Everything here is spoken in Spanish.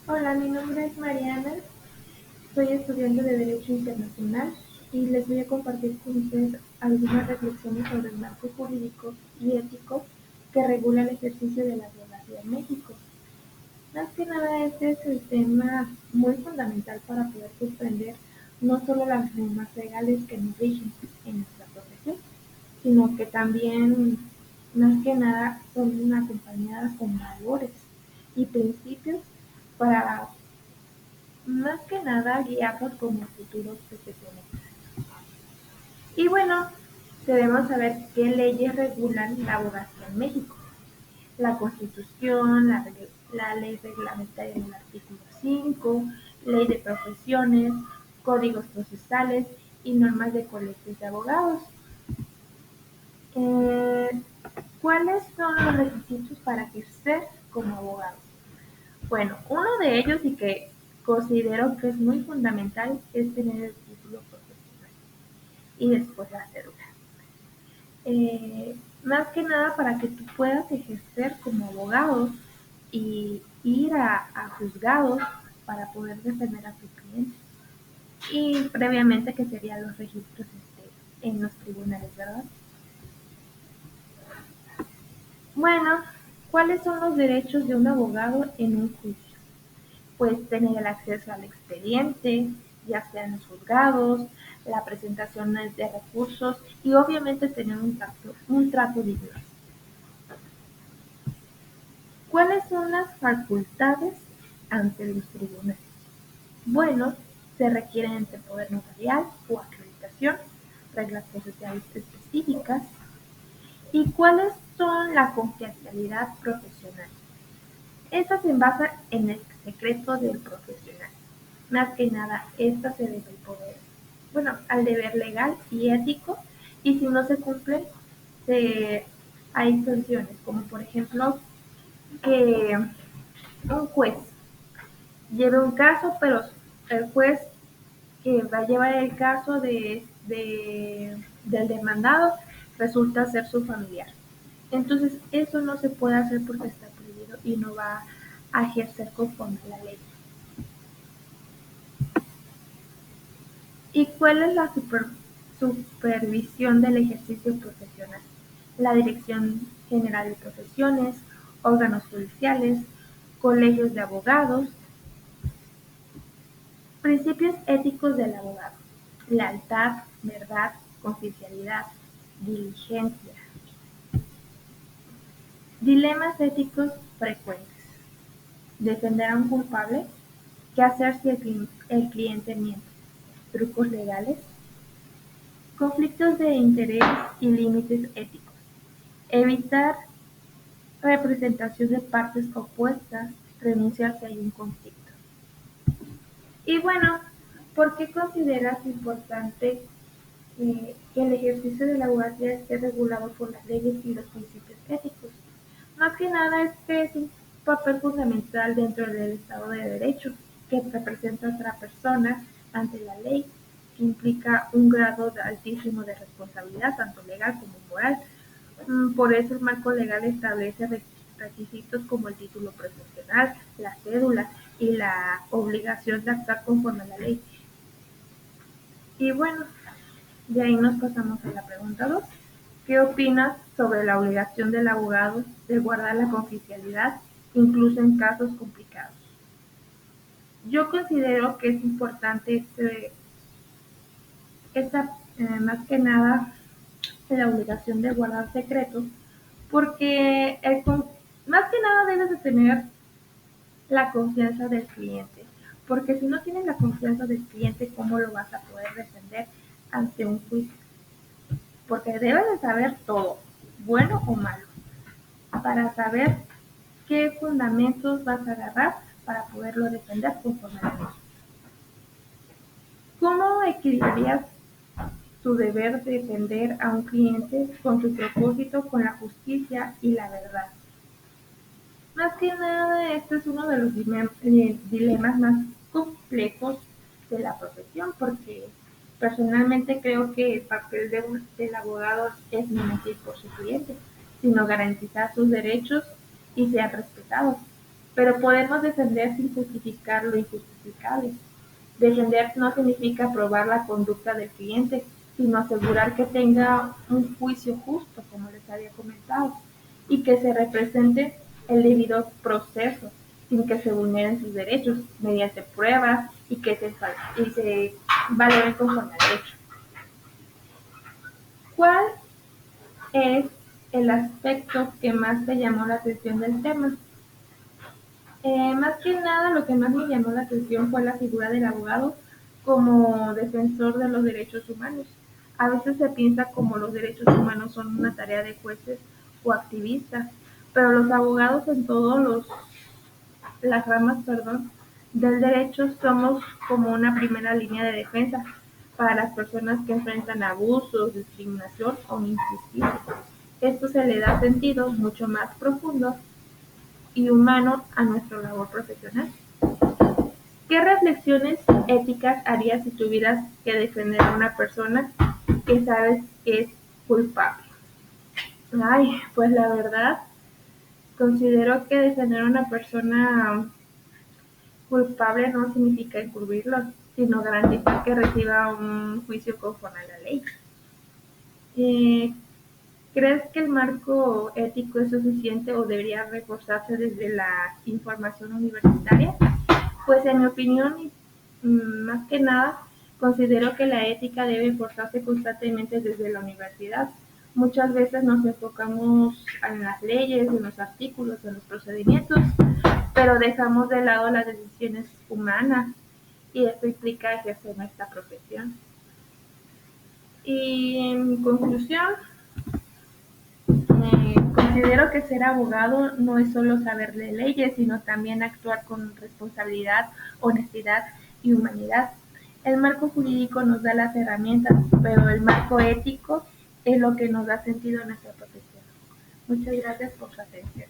Hola, mi nombre es Mariana, soy estudiante de Derecho Internacional y les voy a compartir con ustedes algunas reflexiones sobre el marco jurídico y ético que regula el ejercicio de la abogacía en México. Más que nada, este es el tema muy fundamental para poder comprender no solo las normas legales que nos rigen en nuestra profesión, sino que también, más que nada, son acompañadas con valores y principios para más que nada guiarnos como futuros profesionales. Y bueno, debemos saber qué leyes regulan la abogacía en México. La Constitución, la ley reglamentaria en el artículo 5, ley de profesiones, códigos procesales y normas de colegios de abogados. Eh, ¿Cuáles son los requisitos para ejercer como abogado? Bueno, uno de ellos y que considero que es muy fundamental es tener el título profesional y después la cédula. Más que nada para que tú puedas ejercer como abogado y ir a juzgados para poder defender a tu cliente. Y previamente que serían los registros en los tribunales, ¿verdad? Bueno, ¿cuáles son los derechos de un abogado en un juicio? Pues tener el acceso al expediente, ya sea en los juzgados, la presentación de recursos y obviamente tener un trato digno. ¿Cuáles son las facultades ante los tribunales? Bueno, se requieren entre poder notarial o acreditación, reglas procesales específicas. ¿Y cuáles son la confidencialidad profesional? Esta se basa en el secreto del profesional. Más que nada, esta se debe al deber legal y ético, y si no se cumple, se, hay sanciones, como por ejemplo que un juez lleve un caso, pero el juez que va a llevar el caso del demandado resulta ser su familiar. Entonces, eso no se puede hacer porque está prohibido y no va a ejercer conforme a la ley. ¿Y cuál es la supervisión del ejercicio profesional? La Dirección General de Profesiones, órganos judiciales, colegios de abogados. Principios éticos del abogado: lealtad, verdad, confidencialidad, diligencia. Dilemas éticos frecuentes: defender a un culpable, qué hacer si el cliente miente, trucos legales, conflictos de interés y límites éticos, evitar representación de partes opuestas, renunciar si hay un conflicto. Y bueno, ¿por qué consideras importante que el ejercicio de la abogacía esté regulado por las leyes y los principios éticos? Más que nada es que es un papel fundamental dentro del Estado de Derecho, que representa a otra persona ante la ley, que implica un grado altísimo de responsabilidad, tanto legal como moral. Por eso el marco legal establece requisitos como el título profesional, la cédula y la obligación de actuar conforme a la ley. Y bueno, de ahí nos pasamos a la pregunta 2. ¿Qué opinas sobre la obligación del abogado de guardar la confidencialidad, incluso en casos complicados? Yo considero que es importante más que nada la obligación de guardar secretos, porque más que nada debes de tener la confianza del cliente, porque si no tienes la confianza del cliente, ¿cómo lo vas a poder defender ante un juicio? Porque debes de saber todo, bueno o malo, para saber qué fundamentos vas a agarrar para poderlo defender conforme a la ley. ¿Cómo equilibras tu deber de defender a un cliente con tu propósito, con la justicia y la verdad? Más que nada, este es uno de los dilemas más complejos de la profesión, porque personalmente creo que el papel del abogado es no mentir por su cliente, sino garantizar sus derechos y ser respetados. pero podemos defender sin justificar lo injustificable. Defender no significa aprobar la conducta del cliente, sino asegurar que tenga un juicio justo, como les había comentado, y que se represente el debido proceso, sin que se vulneren sus derechos, mediante pruebas y que se valoren conforme al derecho. ¿Cuál es el aspecto que más te llamó la atención del tema? Más que nada, lo que más me llamó la atención fue la figura del abogado como defensor de los derechos humanos. A veces se piensa como los derechos humanos son una tarea de jueces o activistas, pero los abogados en todas las ramas, del derecho somos como una primera línea de defensa para las personas que enfrentan abusos, discriminación o injusticia. Esto se le da sentido mucho más profundo y humano a nuestra labor profesional. ¿Qué reflexiones éticas harías si tuvieras que defender a una persona que sabes que es culpable? Ay, pues la verdad, considero que defender a una persona culpable no significa encubrirlo, sino garantizar que reciba un juicio conforme a la ley. Eh, ¿Crees que el marco ético es suficiente o debería reforzarse desde la información universitaria? Pues en mi opinión, más que nada, considero que la ética debe forzarse constantemente desde la universidad. Muchas veces nos enfocamos en las leyes, en los artículos, en los procedimientos, pero dejamos de lado las decisiones humanas y esto implica ejercer nuestra profesión. Y en conclusión, considero que ser abogado no es solo saber de leyes, sino también actuar con responsabilidad, honestidad y humanidad. El marco jurídico nos da las herramientas, pero el marco ético es lo que nos da sentido a nuestra profesión. Muchas gracias por su atención.